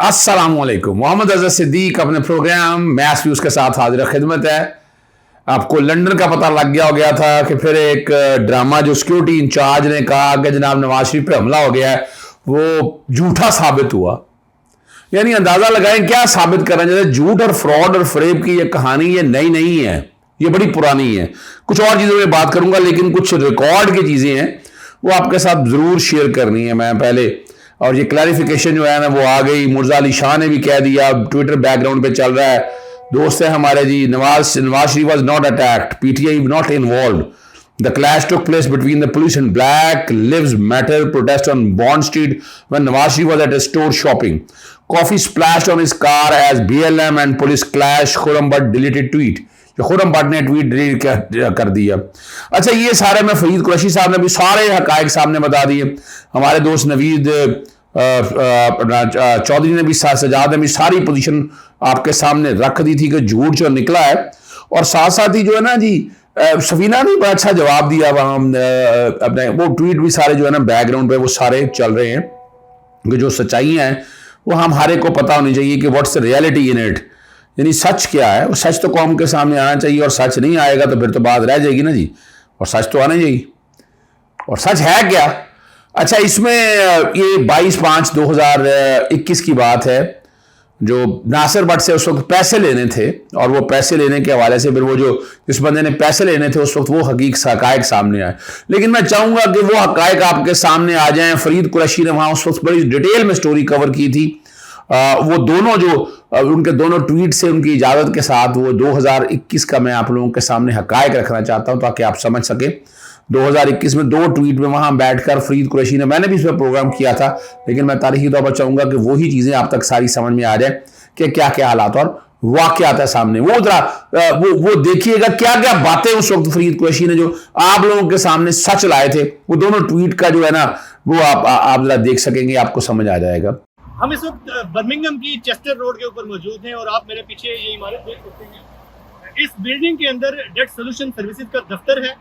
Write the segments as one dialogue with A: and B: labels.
A: अस्सलामुअलैकुम। मोहम्मद अज़हर सिद्दीक अपने programme match views के साथ हाजिर खिदमत है। आपको लंदन का पता लग गया था कि फिर एक ड्रामा जो सिक्योरिटी इंचार्ज ने कहा कि जनाब नवाज शरीफ पे हमला हो गया है वो झूठा साबित हुआ। यानी अंदाजा लगाएं क्या साबित कर रहे हैं। जैसे झूठ और फ्रॉड और फरेब की ये कहानी ये नई नहीं है, ये बड़ी पुरानी है। कुछ और चीज़ों में बात करूंगा लेकिन कुछ रिकॉर्ड की चीज़ें हैं वो आपके साथ ज़रूर शेयर करनी है मैं पहले। और ये क्लैरिफिकेशन जो है ना वो आ गई। मुर्जा अली शाह ने भी कह दिया, ट्विटर बैकग्राउंड पे चल रहा है। दोस्त है हमारे जी, Nawaz Sharif was not attacked, PTI not involved, the clash took place between the police and Black Lives Matter protest on Bond Street when Nawaz Sharif was at a store shopping, coffee splashed on his car as BLM and police clash, Khurram Bhatt deleted tweet. Khurram Bhatt ने tweet delete कर दिया। अच्छा, ये सारे में फरीद कुरैशी साहब ने भी सारे हकायक सामने बता दिए। हमारे दोस्त नवीद चौधरी ने भी, सजाद ने भी सारी पोजीशन आपके सामने रख दी थी कि झूठ जो निकला है। और साथ साथ ही जो है ना जी, सफीना ने बड़ा अच्छा जवाब दिया वहाँ अपने वो ट्वीट भी सारे जो है ना बैकग्राउंड पे वो सारे चल रहे हैं कि जो सच्चाइयाँ हैं वो हमारे को पता होनी चाहिए कि what's the reality in it, यानी सच क्या है। और सच तो कौम के सामने आना चाहिए और सच नहीं आएगा तो फिर तो बात रह जाएगी ना जी। और सच तो आना चाहिए। और सच है क्या? अच्छा, इसमें ये 22/5/2021 की बात है। जो नासिर भट्ट से उस वक्त पैसे लेने थे और वो पैसे लेने के हवाले से फिर वो जो जिस बंदे ने पैसे लेने थे उस वक्त वो हकायक सामने आए। लेकिन मैं चाहूँगा कि वो हकायक आपके सामने आ जाएं। फरीद कुरैशी ने वहाँ उस वक्त बड़ी डिटेल में स्टोरी कवर की थी। वो दोनों जो उनके दोनों ट्वीट से उनकी इजाज़त के साथ वो 2021 का मैं आप लोगों के सामने हकायक रखना चाहता हूँ ताकि आप समझ सकें। 2021 में 2 ट्वीट में वहाँ बैठकर फरीद कुरैशी ने, मैंने भी इस पर प्रोग्राम किया था लेकिन मैं तारीखी तौर पर चाहूँगा कि वही चीज़ें आप तक सारी समझ में आ जाए कि क्या क्या हालात और वाक़यात है सामने। वो जरा वो देखिएगा क्या क्या बातें उस वक्त फरीद कुरैशी ने जो आप लोगों के सामने सच लाए थे, वो दोनों ट्वीट का जो है ना वो आप जरा देख सकेंगे, आपको समझ आ जाएगा।
B: हम इस वक्त बर्मिंघम की चेस्टर रोड के ऊपर मौजूद हैं और आप मेरे पीछे ये इमारत देख सकते हैं। इस बिल्डिंग के अंदर डेट सोल्यूशन सर्विसेज का दफ्तर है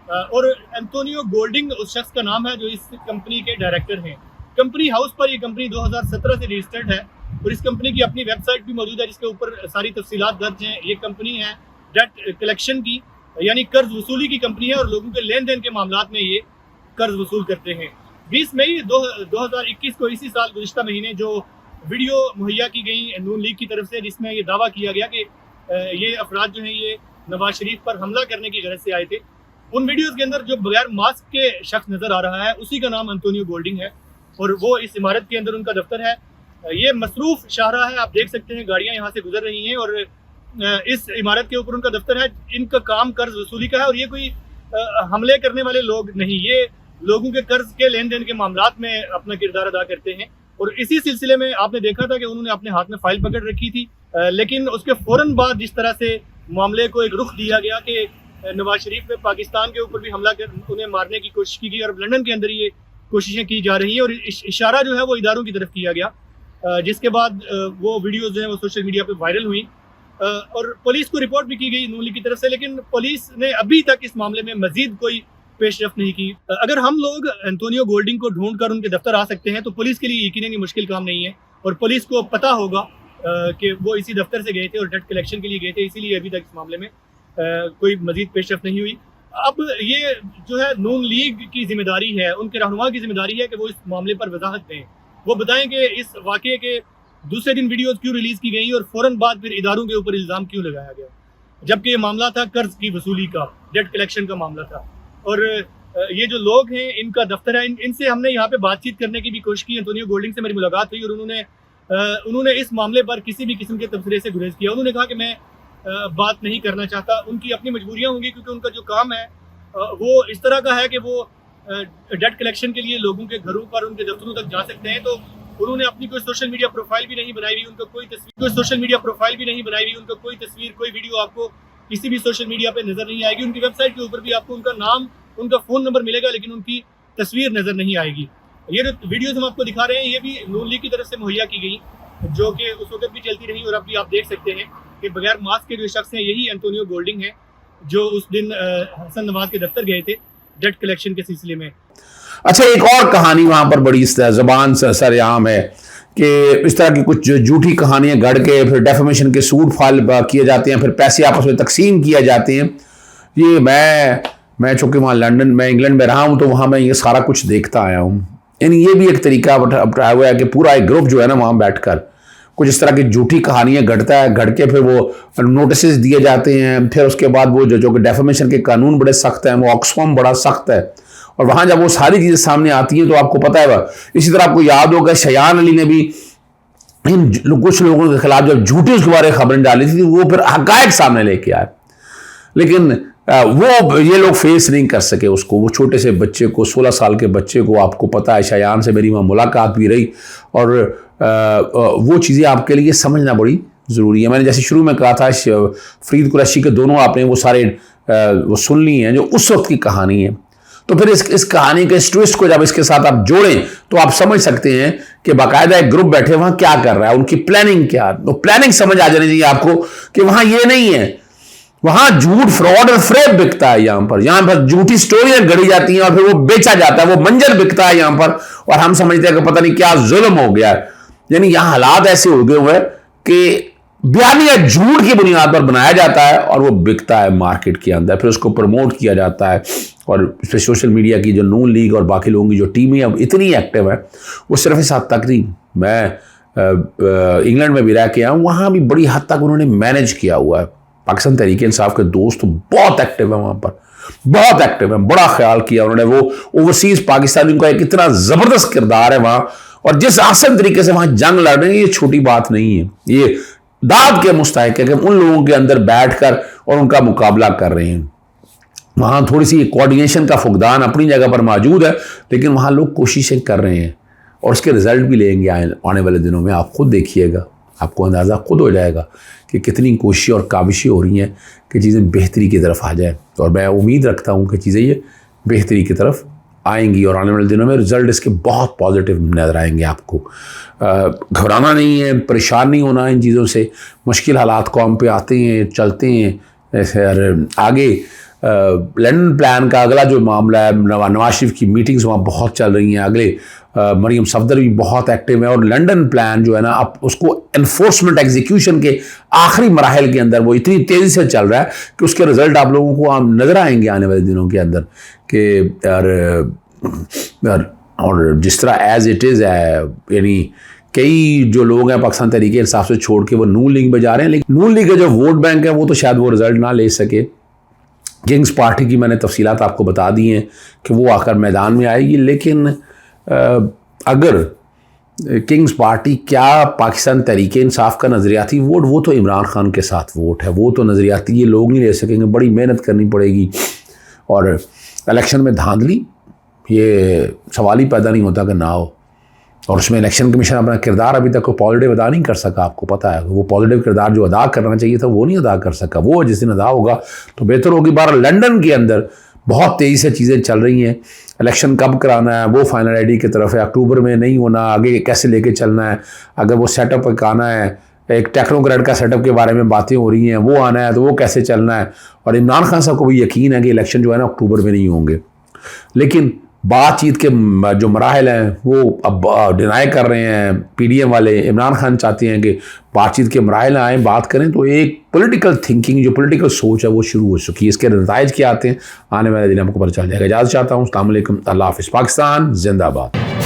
B: और एंटोनियो गोल्डिंग उस शख्स का नाम है जो इस कंपनी के डायरेक्टर हैं। कंपनी हाउस पर ये कंपनी 2017 से रजिस्टर्ड है और इस कंपनी की अपनी वेबसाइट भी मौजूद है जिसके ऊपर सारी तफसीलात दर्ज हैं। ये कंपनी है डेट कलेक्शन की, यानी कर्ज वसूली की कंपनी है और लोगों के लेन देन के मामलात में ये कर्ज वसूल करते हैं। 20 मई 2021 को इसी साल गुज़िश्ता महीने जो वीडियो मुहैया की गई नून लीग की तरफ से जिसमें ये दावा किया गया कि ये अफराद जो हैं ये नवाज शरीफ पर हमला करने की गरज से आए थे, उन वीडियोस के अंदर जो बगैर मास्क के शख्स नज़र आ रहा है उसी का नाम एंटोनियो गोल्डिंग है और वो इस इमारत के अंदर उनका दफ्तर है। ये मसरूफ शाहरा है, आप देख सकते हैं गाड़ियाँ यहाँ से गुजर रही हैं और इस इमारत के ऊपर उनका दफ्तर है। इनका काम कर्ज वसूली का है और ये कोई हमले करने वाले लोग नहीं, ये लोगों के कर्ज के लेन देन के मामलात में अपना किरदार अदा करते हैं। और इसी सिलसिले में आपने देखा था कि उन्होंने अपने हाथ में फाइल पकड़ रखी थी, लेकिन उसके फौरन बाद जिस तरह से मामले को एक रुख दिया गया कि नवाज शरीफ ने पाकिस्तान के ऊपर भी हमला कर उन्हें मारने की कोशिश की गई और लंदन के अंदर ये कोशिशें की जा रही हैं और इशारा जो है वो इदारों की तरफ किया गया, जिसके बाद वो वीडियोज़ जो है वो सोशल मीडिया पर वायरल हुई और पुलिस को रिपोर्ट भी की गई नून लीग की तरफ से। लेकिन पुलिस ने अभी तक इस मामले में मजीद कोई पेशरफ्त नहीं की। अगर हम लोग एंटोनियो गोल्डिंग को ढूंढ कर उनके दफ्तर आ सकते हैं तो पुलिस के लिए यकीनन मुश्किल काम नहीं है और पुलिस को पता होगा कि वो इसी दफ्तर से गए थे और डेट कलेक्शन के लिए गए थे, इसीलिए अभी तक इस मामले में कोई मजीद पेशरफ्त नहीं हुई। अब ये जो है नून लीग की जिम्मेदारी है, उनके रहनुमा की जिम्मेदारी है कि वो इस मामले पर वजाहत दें, वो बताएं कि इस वाक़े के दूसरे दिन वीडियोज़ क्यों रिलीज़ की गई और फ़ौरन बाद फिर इदारों के ऊपर इल्ज़ाम क्यों लगाया गया, जबकि ये मामला था कर्ज की वसूली का, डेट कलेक्शन का मामला था। और ये जो लोग हैं इनका दफ्तर है, इनसे हमने यहाँ पे बातचीत करने की भी कोशिश की। एंटोनियो गोल्डिंग से मेरी मुलाकात हुई और उन्होंने इस मामले पर किसी भी किस्म के तबसरे से गुरेज किया। उन्होंने कहा कि मैं बात नहीं करना चाहता, उनकी अपनी मजबूरियाँ होंगी क्योंकि उनका जो काम है वो इस तरह का है कि वो डेट कलेक्शन के लिए लोगों के घरों पर उनके दफ्तरों तक जा सकते हैं। तो उन्होंने अपनी कोई सोशल मीडिया प्रोफाइल भी नहीं बनाई हुई, उनका कोई तस्वीर कोई वीडियो आपको किसी भी सोशल मीडिया पे नज़र नहीं आएगी। उनकी वेबसाइट के ऊपर भी आपको उनका नाम, उनका फ़ोन नंबर मिलेगा लेकिन उनकी तस्वीर नज़र नहीं आएगी। ये जो वीडियोज़ हम आपको दिखा रहे हैं ये भी नून लीग की तरफ से मुहैया की गई, जो कि उस वक्त भी चलती रही और अब भी आप देख सकते हैं कि बगैर मास्क के जो शख्स हैं यही एंटोनियो गोल्डिंग है जो उस दिन हसन नवाज के दफ्तर गए थे डेट कलेक्शन के सिलसिले में।
A: अच्छा, एक और कहानी वहाँ पर बड़ी ज़बान से सरेआम है कि इस तरह की कुछ झूठी कहानियां गढ़ के फिर डेफेमेशन के सूट फाइल किए जाते हैं, फिर पैसे आपस में तकसीम किए जाते हैं। ये मैं चूँकि वहाँ लंदन में इंग्लैंड में रहा हूँ तो वहाँ मैं ये सारा कुछ देखता आया हूँ। यानी ये भी एक तरीका अपनाया हुआ है कि पूरा एक ग्रुप जो है ना वहाँ बैठकर कुछ इस तरह की झूठी कहानियां गढ़ के फिर वो नोटिस दिए जाते हैं। फिर उसके बाद वो जो डेफेमेशन के कानून बड़े सख्त हैं, वो ऑक्सफॉर्म बड़ा सख्त है, और वहाँ जब वो सारी चीज़ें सामने आती हैं तो आपको पता है। इसी तरह आपको याद होगा शयान अली ने भी इन कुछ लोगों के खिलाफ जब झूठी उसके बारे में खबरें डाली थी, वो फिर हकायक सामने लेके आए, लेकिन वो ये लोग फेस नहीं कर सके उसको। वो छोटे से बच्चे को, 16 साल के बच्चे को, आपको पता है शयान से मेरी वहाँ मुलाकात भी रही, और वो चीज़ें आपके लिए समझना बड़ी ज़रूरी है। मैंने जैसे शुरू में कहा था, फरीद कुरैशी के दोनों आपने वो सारे वो सुन ली हैं जो उस वक्त की कहानी है। तो फिर इस कहानी के इस ट्विस्ट को जब इसके साथ आप जोड़ें तो आप समझ सकते हैं कि बाकायदा एक ग्रुप बैठे वहाँ क्या कर रहा है, उनकी प्लानिंग क्या। तो प्लानिंग समझ आ जानी चाहिए आपको कि वहाँ ये नहीं है, वहां झूठ, फ्रॉड और फ्रेब बिकता है। यहां पर झूठी स्टोरियां गढ़ी जाती हैं और फिर वो बेचा जाता है, वो मंजर बिकता है यहां पर, और हम समझते हैं कि पता नहीं क्या जुल्म हो गया है। यानी यहां हालात ऐसे हो गए हुए कि बयानिया झूठ की बुनियाद पर बनाया जाता है और वो बिकता है मार्केट के अंदर, फिर उसको प्रमोट किया जाता है। और फिर सोशल मीडिया की जो नून लीग और बाकी लोगों की जो टीमें अब इतनी एक्टिव है, वो सिर्फ इस हद तक नहीं। मैं इंग्लैंड में भी रह के आया हूँ, वहाँ भी बड़ी हद तक उन्होंने मैनेज किया हुआ है। पाकिस्तान तहरीक इंसाफ के दोस्त बहुत एक्टिव है वहाँ पर, बहुत एक्टिव है, बड़ा ख्याल किया उन्होंने। वो ओवरसीज पाकिस्तानियों का एक इतना ज़बरदस्त किरदार है वहाँ, और जिस आसान तरीके से वहाँ जंग लड़ रहे हैं, ये छोटी बात नहीं है। ये दाद के मुस्तहिक है कि उन लोगों के अंदर बैठकर और उनका मुकाबला कर रहे हैं। वहाँ थोड़ी सी कोऑर्डिनेशन का फुकदान अपनी जगह पर मौजूद है, लेकिन वहाँ लोग कोशिशें कर रहे हैं और उसके रिजल्ट भी लेंगे आने वाले दिनों में। आप खुद देखिएगा, आपको अंदाज़ा खुद हो जाएगा कि कितनी कोशिशें और काविशें हो रही हैं कि चीज़ें बेहतरी की तरफ आ जाए। और मैं उम्मीद रखता हूँ कि चीज़ें ये बेहतरी की तरफ आएंगी और आने वाले दिनों में रिज़ल्ट इसके बहुत पॉजिटिव नज़र आएंगे आपको। घबराना नहीं है, परेशान नहीं होना इन चीज़ों से। मुश्किल हालात कौम पे आते हैं, चलते हैं। और आगे लंदन प्लान का अगला जो मामला है, नवाज शरीफ की मीटिंग्स वहाँ बहुत चल रही हैं। अगले मरियम सफदर भी बहुत एक्टिव है, और लंदन प्लान जो है ना, अब उसको एनफोर्समेंट एग्जीक्यूशन के आखिरी मराहल के अंदर वो इतनी तेज़ी से चल रहा है कि उसके रिज़ल्ट आप लोगों को नज़र आएंगे आने वाले दिनों के अंदर। कि और जिस तरह एज इट इज़ है, यानी कई जो लोग हैं पाकिस्तान तहरीक इंसाफ से छोड़ के वो नून लीग में जा रहे हैं, लेकिन नून लीग का जो वोट बैंक है वो तो शायद वो रिज़ल्ट ना ले सके। किंग्स पार्टी की मैंने तफसीलात आपको बता दी हैं कि वो आकर मैदान में आएगी, लेकिन अगर किंग्स पार्टी क्या पाकिस्तान तहरीक इंसाफ का नज़रियाती वोट, वो तो इमरान खान के साथ वोट है, वो तो नज़रियाती ये लोग नहीं ले सकेंगे, बड़ी मेहनत करनी पड़ेगी। और इलेक्शन में धांधली, ये सवाल ही पैदा नहीं होता कि ना हो। और उसमें इलेक्शन कमीशन अपना किरदार अभी तक को पॉजिटिव अदा नहीं कर सका। आपको पता है वो पॉजिटिव किरदार जो अदा करना चाहिए था वो नहीं अदा कर सका। वो जिस दिन अदा होगा तो बेहतर होगी। बार लंदन के अंदर बहुत तेज़ी से चीज़ें चल रही हैं। इलेक्शन कब कराना है वो फाइनल आईडी की तरफ है, अक्टूबर में नहीं होना, आगे कैसे लेके चलना है। अगर वो सेटअप आना है, एक टेक्नोक्रेट का सेटअप के बारे में बातें हो रही हैं, वो आना है तो वो कैसे चलना है। और इमरान खान साहब को भी यकीन है कि इलेक्शन जो है ना अक्टूबर में नहीं होंगे, लेकिन बातचीत के जो मराहल हैं वो अब डिनाई कर रहे हैं पीडीएम वाले। इमरान खान चाहते हैं कि बातचीत के मराहल आएँ, बात करें, तो एक पॉलिटिकल थिंकिंग, जो पॉलिटिकल सोच है वो शुरू हो चुकी है। इसके नताइज क्या आते हैं आने वाले दिन हमको पता चल जाएगा। इजाज़त चाहता हूँ। अस्सलाम वालेकुम, अल्लाह हाफ़िज़। पाकिस्तान जिंदाबाद।